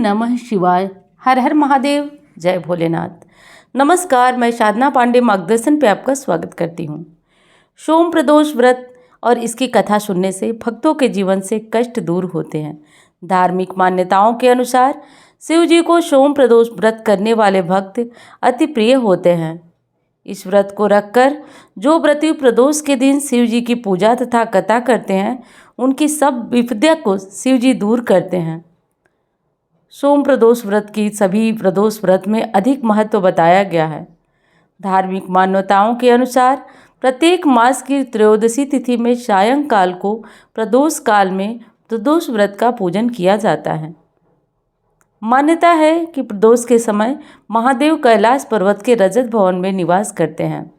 नमः शिवाय। हर हर महादेव। जय भोलेनाथ। नमस्कार, मैं साधना पांडे मार्गदर्शन पे आपका स्वागत करती हूँ। सोम प्रदोष व्रत और इसकी कथा सुनने से भक्तों के जीवन से कष्ट दूर होते हैं। धार्मिक मान्यताओं के अनुसार शिव जी को सोम प्रदोष व्रत करने वाले भक्त अति प्रिय होते हैं। इस व्रत को रखकर जो व्रती प्रदोष के दिन शिव जी की पूजा तथा कथा करते हैं, उनकी सब विपदा को शिव जी दूर करते हैं। सोम प्रदोष व्रत की सभी प्रदोष व्रत में अधिक महत्व बताया गया है। धार्मिक मान्यताओं के अनुसार प्रत्येक मास की त्रयोदशी तिथि में सायंकाल को प्रदोष काल में प्रदोष व्रत का पूजन किया जाता है। मान्यता है कि प्रदोष के समय महादेव कैलाश पर्वत के रजत भवन में निवास करते हैं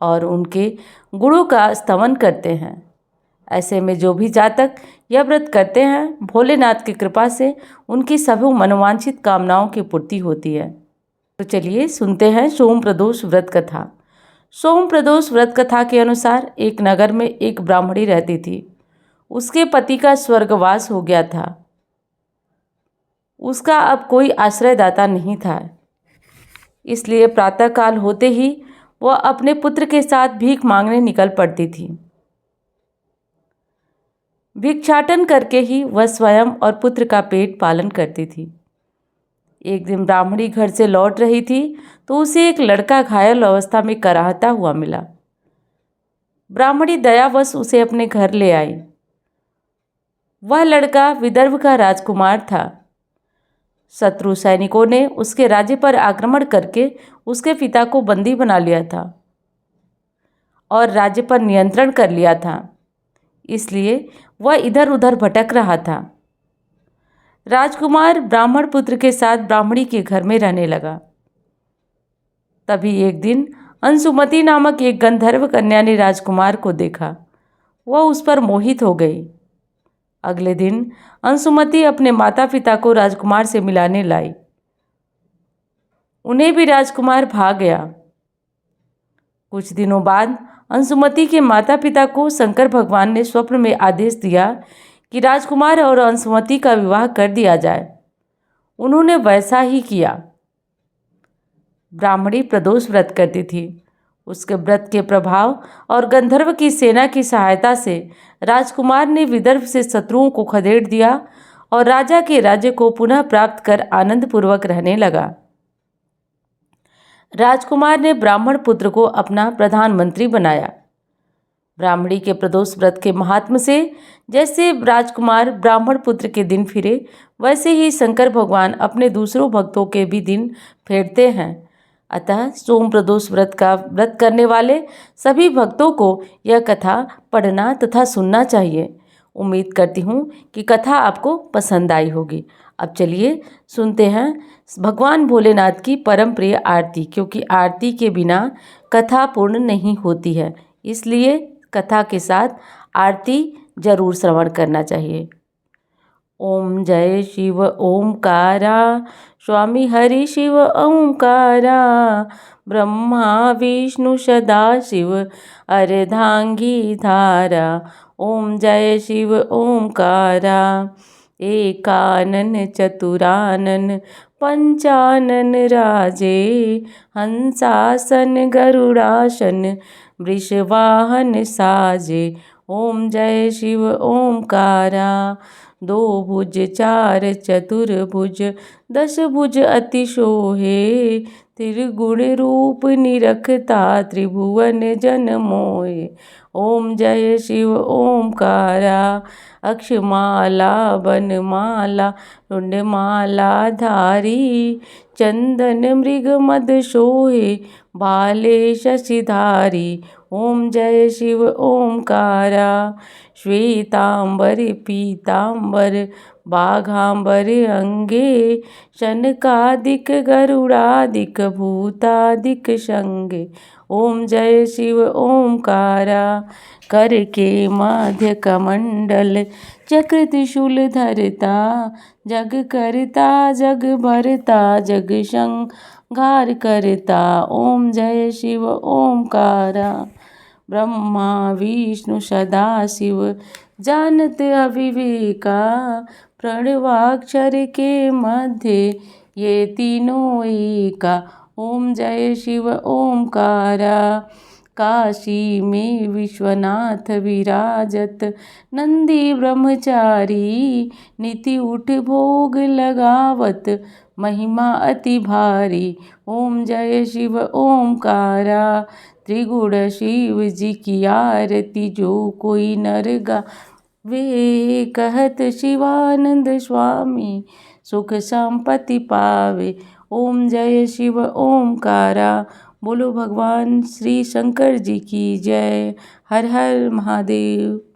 और उनके गुणों का स्तवन करते हैं। ऐसे में जो भी जातक यह व्रत करते हैं, भोलेनाथ की कृपा से उनकी सभी मनोवांछित कामनाओं की पूर्ति होती है। तो चलिए सुनते हैं सोम प्रदोष व्रत कथा। सोम प्रदोष व्रत कथा के अनुसार एक नगर में एक ब्राह्मणी रहती थी। उसके पति का स्वर्गवास हो गया था। उसका अब कोई आश्रयदाता नहीं था, इसलिए प्रातःकाल होते ही वह अपने पुत्र के साथ भीख मांगने निकल पड़ती थी। भिक्षाटन करके ही वह स्वयं और पुत्र का पेट पालन करती थी। एक दिन ब्राह्मणी घर से लौट रही थी तो उसे एक लड़का घायल अवस्था में कराहता हुआ मिला। ब्राह्मणी दयावश उसे अपने घर ले आई। वह लड़का विदर्भ का राजकुमार था। शत्रु सैनिकों ने उसके राज्य पर आक्रमण करके उसके पिता को बंदी बना लिया था और राज्य पर नियंत्रण कर लिया था, इसलिए वह इधर उधर भटक रहा था। राजकुमार ब्राह्मण पुत्र के साथ ब्राह्मणी के घर में रहने लगा। तभी एक दिन अंशुमति नामक एक गंधर्व कन्या ने राजकुमार को देखा। वह उस पर मोहित हो गई। अगले दिन अंशुमति अपने माता पिता को राजकुमार से मिलाने लाई। उन्हें भी राजकुमार भा गया। कुछ दिनों बाद अंशुमति के माता पिता को शंकर भगवान ने स्वप्न में आदेश दिया कि राजकुमार और अंशुमति का विवाह कर दिया जाए। उन्होंने वैसा ही किया। ब्राह्मणी प्रदोष व्रत करती थी। उसके व्रत के प्रभाव और गंधर्व की सेना की सहायता से राजकुमार ने विदर्भ से शत्रुओं को खदेड़ दिया और राजा के राज्य को पुनः प्राप्त कर आनंदपूर्वक रहने लगा। राजकुमार ने ब्राह्मण पुत्र को अपना प्रधानमंत्री बनाया। ब्राह्मणी के प्रदोष व्रत के महात्म से जैसे राजकुमार ब्राह्मण पुत्र के दिन फिरे, वैसे ही शंकर भगवान अपने दूसरों भक्तों के भी दिन फेरते हैं। अतः सोम प्रदोष व्रत का व्रत करने वाले सभी भक्तों को यह कथा पढ़ना तथा सुनना चाहिए। उम्मीद करती हूँ कि कथा आपको पसंद आई होगी। अब चलिए सुनते हैं भगवान भोलेनाथ की परम प्रिय आरती, क्योंकि आरती के बिना कथा पूर्ण नहीं होती है, इसलिए कथा के साथ आरती जरूर श्रवण करना चाहिए। ओम जय शिव ओमकारा, स्वामी हरि शिव ओमकारा, ब्रह्मा विष्णु सदा शिव अर्धांगी धारा। ओम जय शिव ओमकारा, एकानन चतुरानन पंचानन राजे, हंसासन गरुड़ासन वृषवाहन साजे। ओम जय शिव ओमकारा, दो भुज चार चतुर्भुज, दश भुज अति शोहे, त्रिगुण रूप निरखता त्रिभुवन जन मोहे। ओम जय शिव ओमकारा, अक्षमाला वनमाला रुंडमाला धारी, चंदन मृग मद शोहे, भाले शशिधारी। ओम जय शिव ओमकारा, श्वेतांबर पीतांबर बाघांबर अंगे, शनकादिक गरुड़ादिक भूतादिक संगे। ओम जय शिव ओमकारा, कर के मध्य कमंडल चक्र त्रिशूल धरता, जग करता जग भरता जग संहार करता। ओम जय शिव ओमकारा, ब्रह्मा विष्णु सदा शिव जानत अविवेका, प्रणवाक्षर के मध्य ये तीनों एका। ओम जय शिव ओमकारा, काशी में विश्वनाथ विराजत, नंदी ब्रह्मचारी नीति उठ भोग लगावत, महिमा अति भारी। ओम जय शिव ओमकारा, त्रिगुण शिव जी की आरती जो कोई नर वे कहत शिवानंद स्वामी सुख संपत्ति पावे। ओम जय शिव ओमकारा। बोलो भगवान श्री शंकर जी की जय। हर हर महादेव।